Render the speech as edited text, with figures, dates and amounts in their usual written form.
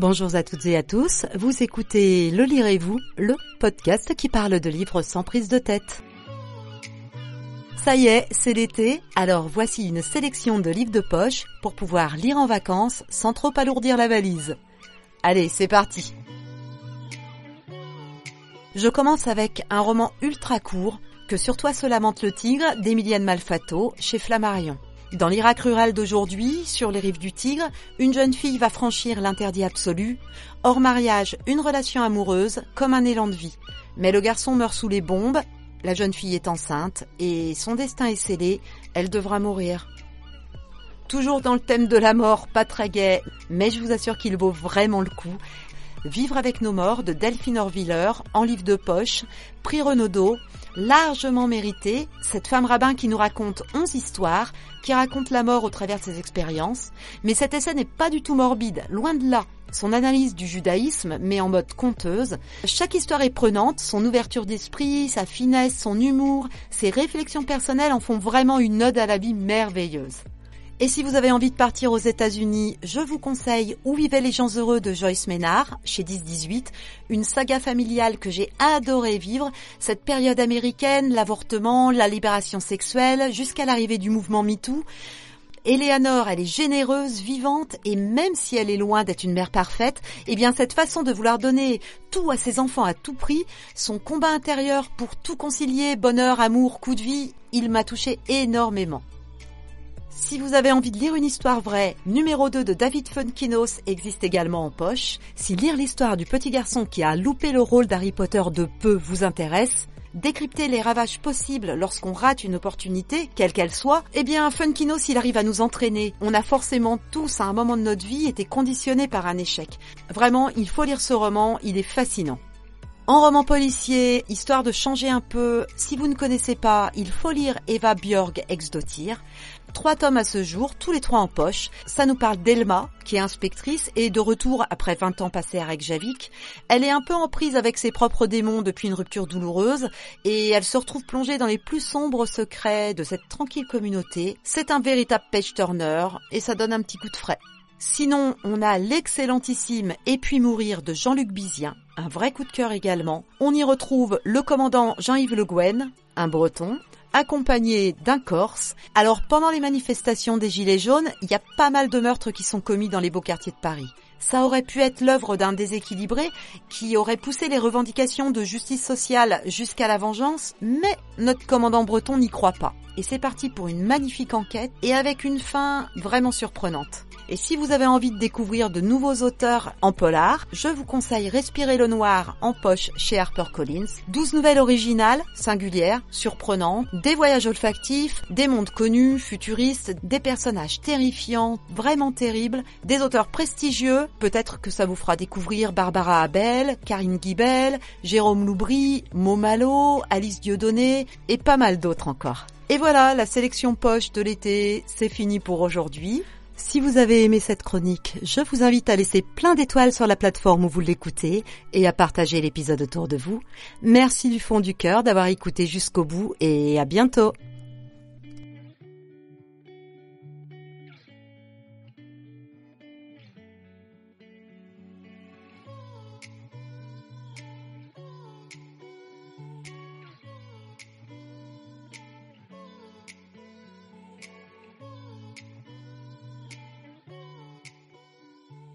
Bonjour à toutes et à tous, vous écoutez Le Lirez-vous, le podcast qui parle de livres sans prise de tête. Ça y est, c'est l'été, alors voici une sélection de livres de poche pour pouvoir lire en vacances sans trop alourdir la valise. Allez, c'est parti. Je commence avec un roman ultra court, Que sur toi se lamente le tigre, d'Emilienne Malfatto, chez Flammarion. Dans l'Irak rural d'aujourd'hui, sur les rives du Tigre, une jeune fille va franchir l'interdit absolu. Hors mariage, une relation amoureuse, comme un élan de vie. Mais le garçon meurt sous les bombes, la jeune fille est enceinte, et son destin est scellé, elle devra mourir. Toujours dans le thème de la mort, pas très gai, mais je vous assure qu'il vaut vraiment le coup. Vivre avec nos morts de Delphine Orviller, en livre de poche, prix Renaudot, largement mérité, cette femme rabbin qui nous raconte 11 histoires, qui raconte la mort au travers de ses expériences, mais cet essai n'est pas du tout morbide, loin de là. Son analyse du judaïsme, mais en mode conteuse. Chaque histoire est prenante, son ouverture d'esprit, sa finesse, son humour, ses réflexions personnelles en font vraiment une ode à la vie merveilleuse. Et si vous avez envie de partir aux États-Unis, je vous conseille Où vivaient les gens heureux de Joyce Maynard, chez 10-18, une saga familiale que j'ai adoré vivre, cette période américaine, l'avortement, la libération sexuelle, jusqu'à l'arrivée du mouvement MeToo. Eleanor, elle est généreuse, vivante, et même si elle est loin d'être une mère parfaite, eh bien cette façon de vouloir donner tout à ses enfants à tout prix, son combat intérieur pour tout concilier, bonheur, amour, coup de vie, il m'a touché énormément. Si vous avez envie de lire une histoire vraie, numéro 2 de David Fuenkinos existe également en poche. Si lire l'histoire du petit garçon qui a loupé le rôle d'Harry Potter de peu vous intéresse, décrypter les ravages possibles lorsqu'on rate une opportunité, quelle qu'elle soit, eh bien Fuenkinos il arrive à nous entraîner. On a forcément tous à un moment de notre vie été conditionnés par un échec. Vraiment, il faut lire ce roman, il est fascinant. En roman policier, histoire de changer un peu, si vous ne connaissez pas, il faut lire Eva Björg Exdottir. 3 tomes à ce jour, tous les 3 en poche. Ça nous parle d'Elma, qui est inspectrice et de retour après 20 ans passés à Reykjavik. Elle est un peu en prise avec ses propres démons depuis une rupture douloureuse et elle se retrouve plongée dans les plus sombres secrets de cette tranquille communauté. C'est un véritable page-turner et ça donne un petit coup de frais. Sinon, on a l'excellentissime Et puis mourir de Jean-Luc Bizien, un vrai coup de cœur également. On y retrouve le commandant Jean-Yves Le Guen, un breton, accompagné d'un Corse. Alors pendant les manifestations des Gilets jaunes, il y a pas mal de meurtres qui sont commis dans les beaux quartiers de Paris. Ça aurait pu être l'œuvre d'un déséquilibré qui aurait poussé les revendications de justice sociale jusqu'à la vengeance, mais notre commandant breton n'y croit pas. Et c'est parti pour une magnifique enquête et avec une fin vraiment surprenante. Et si vous avez envie de découvrir de nouveaux auteurs en polar, je vous conseille Respirer le noir en poche chez HarperCollins. 12 nouvelles originales, singulières, surprenantes, des voyages olfactifs, des mondes connus, futuristes, des personnages terrifiants, vraiment terribles, des auteurs prestigieux. Peut-être que ça vous fera découvrir Barbara Abel, Karine Guibel, Jérôme Loubry, Mo Malo, Alice Dieudonné et pas mal d'autres encore. Et voilà, la sélection poche de l'été, c'est fini pour aujourd'hui. Si vous avez aimé cette chronique, je vous invite à laisser plein d'étoiles sur la plateforme où vous l'écoutez et à partager l'épisode autour de vous. Merci du fond du cœur d'avoir écouté jusqu'au bout et à bientôt.